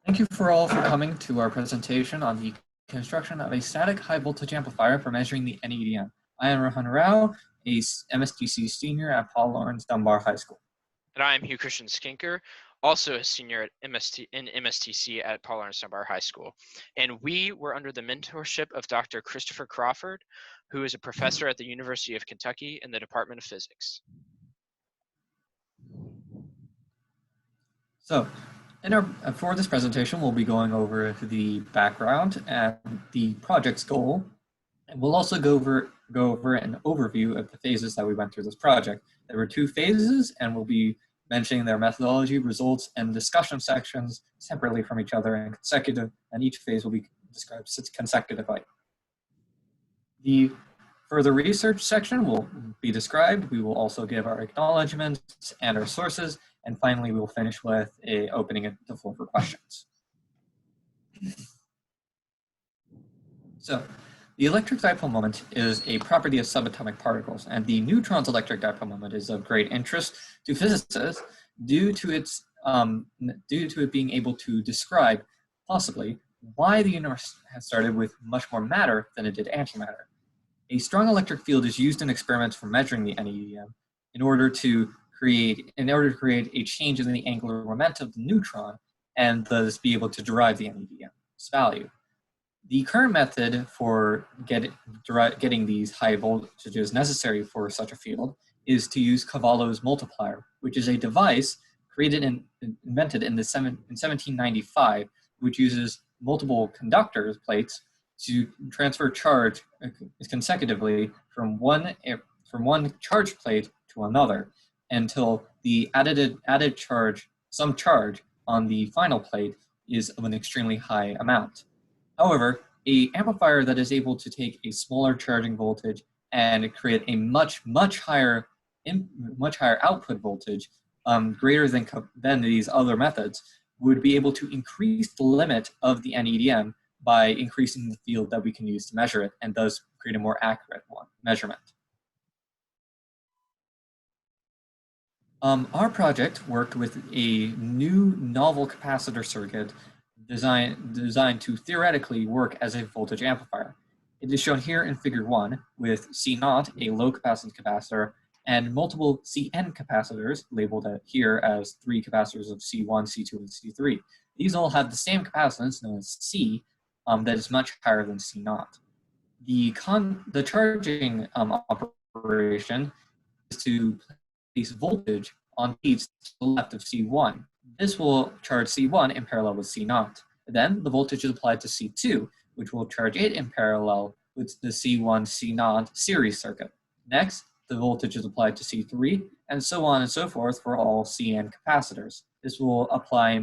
Thank you for all for coming to our presentation on the construction of a static high voltage amplifier for measuring the nEDM. I am Rohan, a MSTC senior at Paul Laurence Dunbar High School. And I am Hugh Skinker, also a senior at MSTC at Paul Laurence Dunbar High School. And we were under the mentorship of Dr. Christopher Crawford, who is a professor at the University of Kentucky in the Department of Physics. So, for this presentation, we'll be going over the background and the project's goal, and we'll also go over an overview of the phases that we went through this project. There were 2 phases, and we'll be mentioning their methodology, results, and discussion sections separately from each other and consecutive, and each phase will be described consecutively. The further research section will be described. We will also give our acknowledgements and our sources, and finally we will finish with a opening the floor for questions. So, the electric dipole moment is a property of subatomic particles, and the neutron's electric dipole moment is of great interest to physicists due to it being able to describe, possibly, why the universe has started with much more matter than it did antimatter. A strong electric field is used in experiments for measuring the nEDM in order to create a change in the angular momentum of the neutron, and thus be able to derive the nEDM's value. The current method for getting these high voltages necessary for such a field is to use Cavallo's multiplier, which is a device created and invented in 1795, which uses multiple conductor plates to transfer charge consecutively from one charge plate to another until the added charge, some charge on the final plate is of an extremely high amount. However, an amplifier that is able to take a smaller charging voltage and create a much higher output voltage, greater than these other methods, would be able to increase the limit of the nEDM by increasing the field that we can use to measure it, and thus create a more accurate measurement. Our project worked with a new novel capacitor circuit designed to theoretically work as a voltage amplifier. It is shown here in figure 1 with C0, a low capacitance capacitor, and multiple Cn capacitors labeled here as 3 capacitors of C1, C2, and C3. These all have the same capacitance known as C that is much higher than C0. The charging operation is to place voltage on leads to the left of C1. This will charge C1 in parallel with C0. Then the voltage is applied to C2, which will charge it in parallel with the C1 C0 series circuit. Next, the voltage is applied to C3, and so on and so forth for all Cn capacitors. This will apply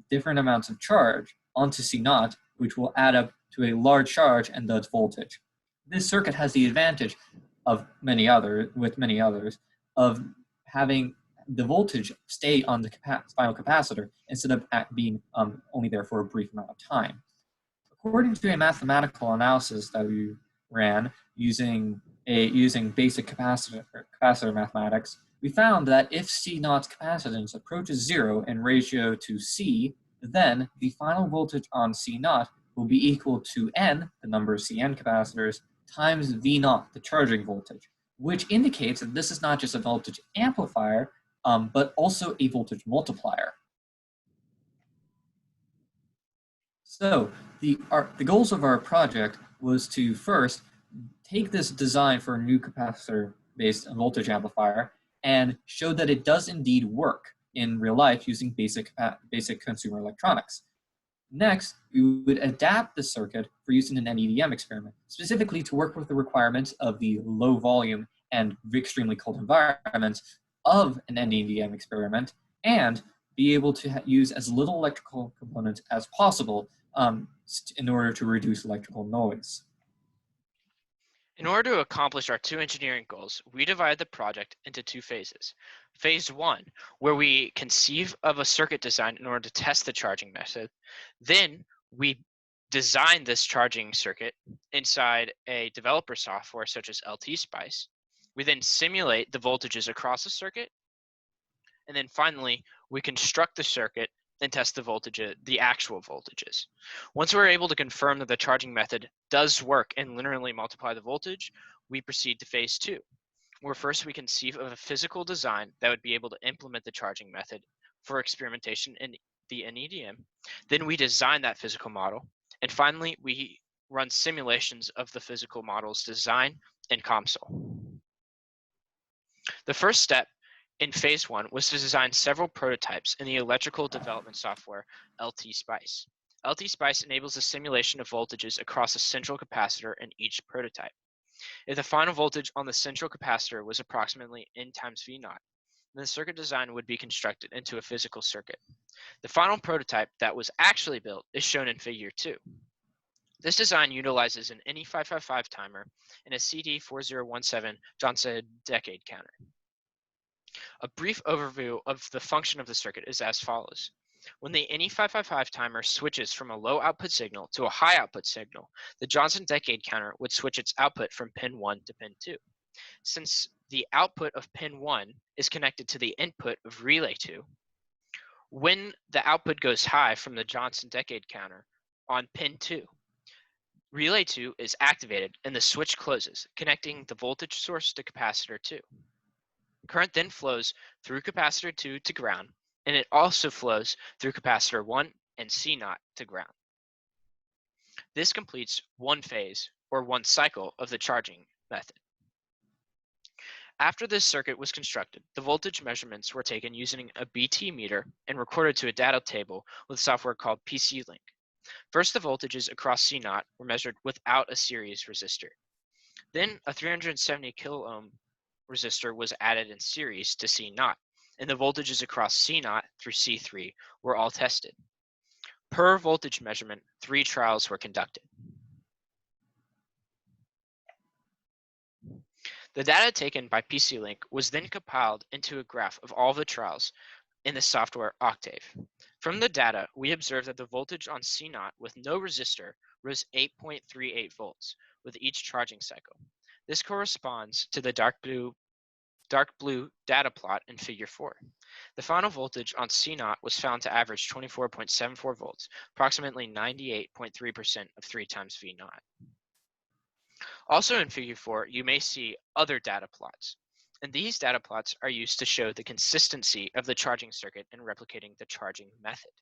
different amounts of charge onto C0, which will add up to a large charge and thus voltage. This circuit has the advantage of many others, of having the voltage stay on the final capacitor instead of being only there for a brief amount of time. According to a mathematical analysis that we ran using basic capacitor mathematics, we found that if C0's capacitance approaches 0 in ratio to C, then the final voltage on C0 will be equal to N, the number of Cn capacitors, times V0, the charging voltage, which indicates that this is not just a voltage amplifier, but also a voltage multiplier. So the goals of our project was to first take this design for a new capacitor-based voltage amplifier and show that it does indeed work in real life using basic consumer electronics. Next, we would adapt the circuit for use in an nEDM experiment, specifically to work with the requirements of the low volume and extremely cold environments of an nEDM experiment, and be able to use as little electrical components as possible in order to reduce electrical noise. In order to accomplish our 2 engineering goals, we divided the project into 2 phases. Phase 1, where we conceive of a circuit design in order to test the charging method. Then we design this charging circuit inside a developer software such as LTSpice. We then simulate the voltages across the circuit. And then finally, we construct the circuit and test the actual voltages. Once we're able to confirm that the charging method does work and linearly multiply the voltage, we proceed to phase 2, where first we conceive of a physical design that would be able to implement the charging method for experimentation in the nEDM. Then we design that physical model, and finally we run simulations of the physical model's design in COMSOL. The first step in phase 1 was to design several prototypes in the electrical development software LTSpice. LTSpice enables the simulation of voltages across a central capacitor in each prototype. If the final voltage on the central capacitor was approximately N times V naught, then the circuit design would be constructed into a physical circuit. The final prototype that was actually built is shown in figure 2. This design utilizes an NE555 timer and a CD4017 Johnson decade counter. A brief overview of the function of the circuit is as follows. When the NE555 timer switches from a low output signal to a high output signal, the Johnson decade counter would switch its output from pin 1 to pin 2. Since the output of pin 1 is connected to the input of relay 2, when the output goes high from the Johnson decade counter on pin 2, relay 2 is activated and the switch closes, connecting the voltage source to capacitor 2. Current then flows through capacitor 2 to ground, and it also flows through capacitor 1 and C0 to ground. This completes one phase, or one cycle, of the charging method. After this circuit was constructed, the voltage measurements were taken using a BT meter and recorded to a data table with software called PC-Link. First, the voltages across C0 were measured without a series resistor. Then a 370 kilo ohm resistor was added in series to C0, and the voltages across C0 through C3 were all tested. Per voltage measurement, 3 trials were conducted. The data taken by PC-Link was then compiled into a graph of all the trials in the software Octave. From the data, we observed that the voltage on C0 with no resistor rose 8.38 volts with each charging cycle. This corresponds to the dark blue data plot in figure 4. The final voltage on C0 was found to average 24.74 volts, approximately 98.3% of 3 times V naught. Also in figure 4, you may see other data plots, and these data plots are used to show the consistency of the charging circuit in replicating the charging method.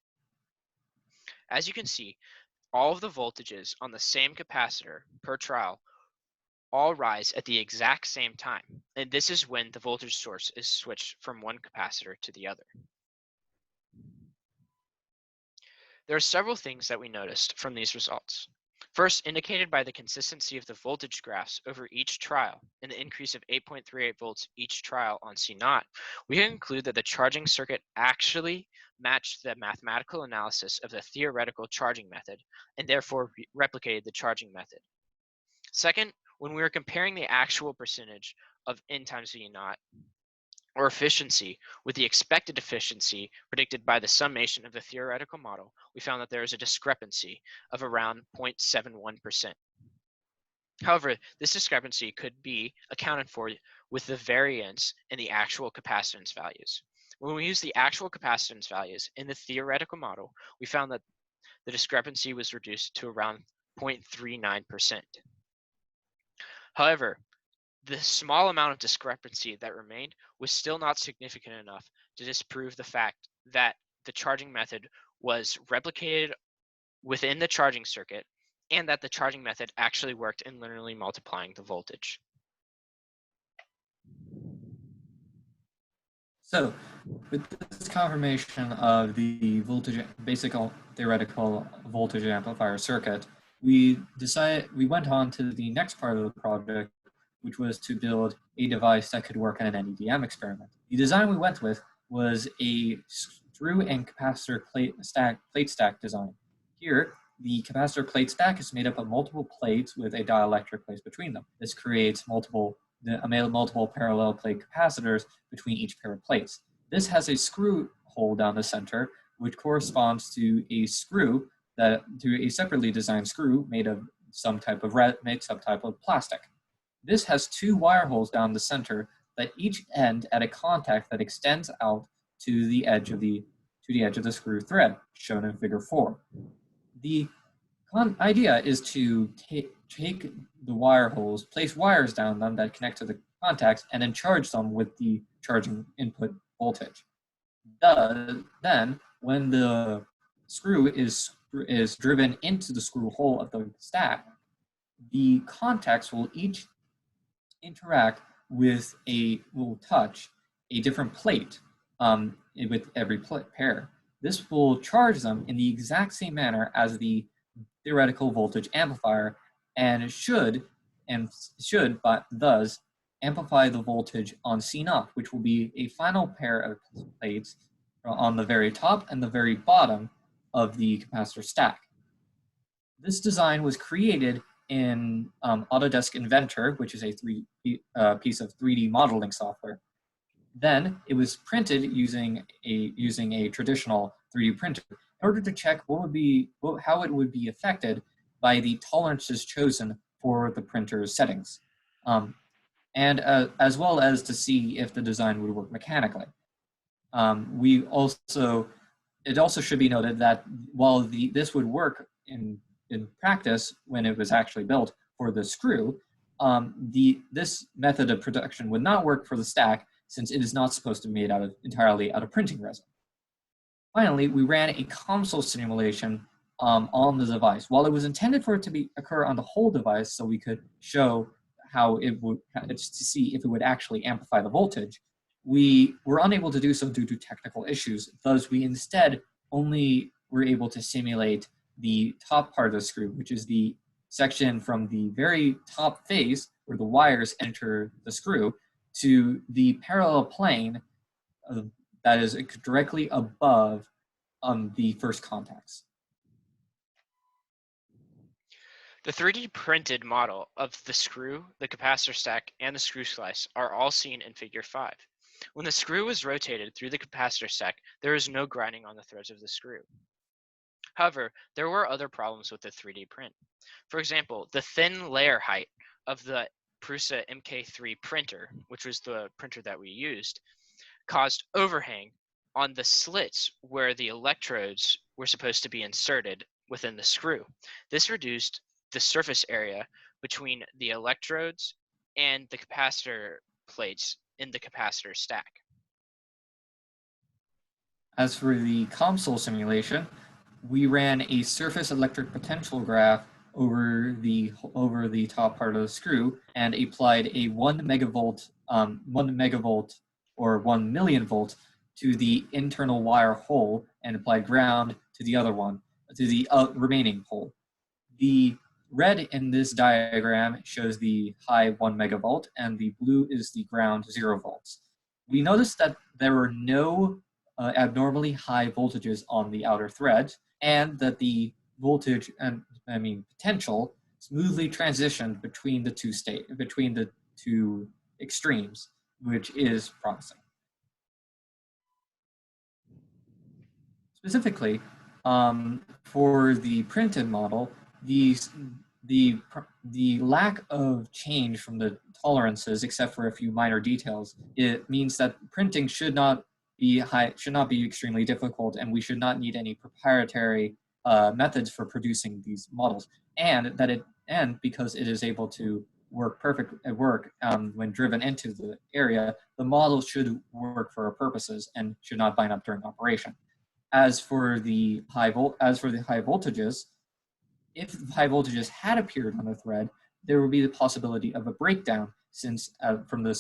As you can see, all of the voltages on the same capacitor per trial all rise at the exact same time, and this is when the voltage source is switched from one capacitor to the other. There are several things that we noticed from these results. First, indicated by the consistency of the voltage graphs over each trial and the increase of 8.38 volts each trial on C0, we can conclude that the charging circuit actually matched the mathematical analysis of the theoretical charging method and therefore replicated the charging method. Second, when we were comparing the actual percentage of N times V naught, or efficiency, with the expected efficiency predicted by the summation of the theoretical model, we found that there is a discrepancy of around 0.71%. However, this discrepancy could be accounted for with the variance in the actual capacitance values. When we use the actual capacitance values in the theoretical model, we found that the discrepancy was reduced to around 0.39%. However, the small amount of discrepancy that remained was still not significant enough to disprove the fact that the charging method was replicated within the charging circuit and that the charging method actually worked in linearly multiplying the voltage. So, with this confirmation of the basic theoretical voltage amplifier circuit, we went on to the next part of the project, which was to build a device that could work in an nEDM experiment. The design we went with was a screw and capacitor plate stack design. Here, the capacitor plate stack is made up of multiple plates with a dielectric placed between them. This creates multiple parallel plate capacitors between each pair of plates. This has a screw hole down the center, which corresponds to a separately designed screw made of some type of plastic. This has 2 wire holes down the center that each end at a contact that extends out to the edge of the to the edge of the screw thread, shown in figure 4. The idea is to take the wire holes, place wires down them that connect to the contacts, and then charge them with the charging input voltage. Then, when the screw is driven into the screw hole of the stack, the contacts will each interact with will touch a different plate with every pair. This will charge them in the exact same manner as the theoretical voltage amplifier and should but thus amplify the voltage on C0, which will be a final pair of plates on the very top and the very bottom of the capacitor stack. This design was created in Autodesk Inventor, which is a piece of 3D modeling software. Then it was printed using a traditional 3D printer in order to check how it would be affected by the tolerances chosen for the printer's settings, and as well as to see if the design would work mechanically. It also should be noted that while this would work in practice when it was actually built for the screw, this method of production would not work for the stack since it is not supposed to be made entirely out of printing resin. Finally, we ran a COMSOL simulation on the device. While it was intended for it to occur on the whole device so we could show how it would, to see if it would actually amplify the voltage, we were unable to do so due to technical issues. Thus, we instead only were able to simulate the top part of the screw, which is the section from the very top face where the wires enter the screw to the parallel plane that is directly above the first contacts. The 3D printed model of the screw, the capacitor stack, and the screw slice are all seen in figure 5. When the screw is rotated through the capacitor stack, there is no grinding on the threads of the screw. However, there were other problems with the 3D print. For example, the thin layer height of the Prusa MK3 printer, which was the printer that we used, caused overhang on the slits where the electrodes were supposed to be inserted within the screw. This reduced the surface area between the electrodes and the capacitor plates in the capacitor stack. As for the COMSOL simulation, we ran a surface electric potential graph over the top part of the screw and applied a 1 megavolt or 1 million volt to the internal wire hole and applied ground to the other one, to the remaining hole. The red in this diagram shows the high 1 megavolt and the blue is the ground 0 volts. We noticed that there were no abnormally high voltages on the outer threads and that the voltage potential smoothly transitioned between the two extremes, which is promising. Specifically, for the printed model, the lack of change from the tolerances, except for a few minor details, it means that printing should not be extremely difficult, and we should not need any proprietary methods for producing these models, and because it is able to work when driven into the area, the model should work for our purposes and should not bind up during operation. As for the high voltages, if high voltages had appeared on the thread, there would be the possibility of a breakdown since the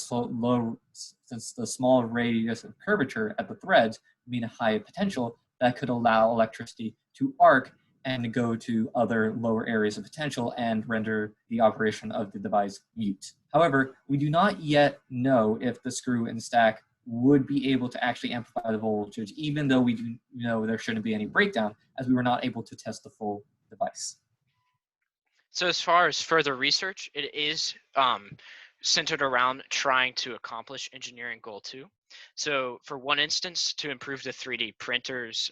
small radius of curvature at the threads mean a high potential that could allow electricity to arc and go to other lower areas of potential and render the operation of the device mute. However, we do not yet know if the screw and stack would be able to actually amplify the voltage, even though we do know there shouldn't be any breakdown, as we were not able to test the full device. So as far as further research, it is centered around trying to accomplish engineering goal 2. So for one instance, to improve the 3D printer's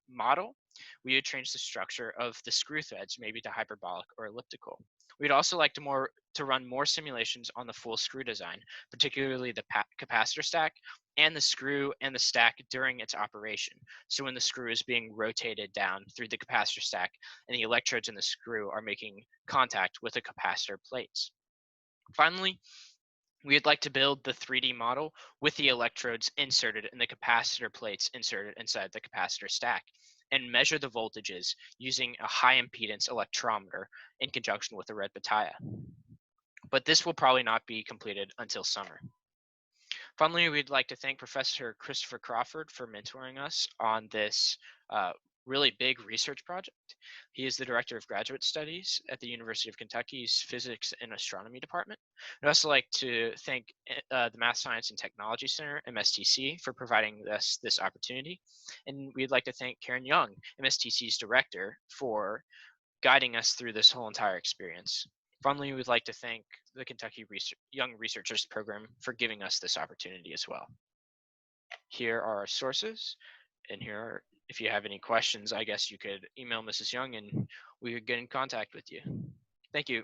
model, we would change the structure of the screw threads, maybe to hyperbolic or elliptical. We'd also like to run more simulations on the full screw design, particularly the capacitor stack and the screw and the stack during its operation. So when the screw is being rotated down through the capacitor stack and the electrodes in the screw are making contact with the capacitor plates. Finally, we'd like to build the 3D model with the electrodes inserted and the capacitor plates inserted inside the capacitor stack and measure the voltages using a high impedance electrometer in conjunction with a red battaya. But this will probably not be completed until summer. Finally, we'd like to thank Professor Christopher Crawford for mentoring us on this really big research project. He is the Director of Graduate Studies at the University of Kentucky's Physics and Astronomy Department. I'd also like to thank the Math, Science, and Technology Center, MSTC, for providing us this opportunity. And we'd like to thank Karen Young, MSTC's Director, for guiding us through this whole entire experience. Finally, we'd like to thank the Kentucky Young Researchers Program for giving us this opportunity as well. Here are our sources, and here are, if you have any questions, I guess you could email Mrs. Young and we could get in contact with you. Thank you.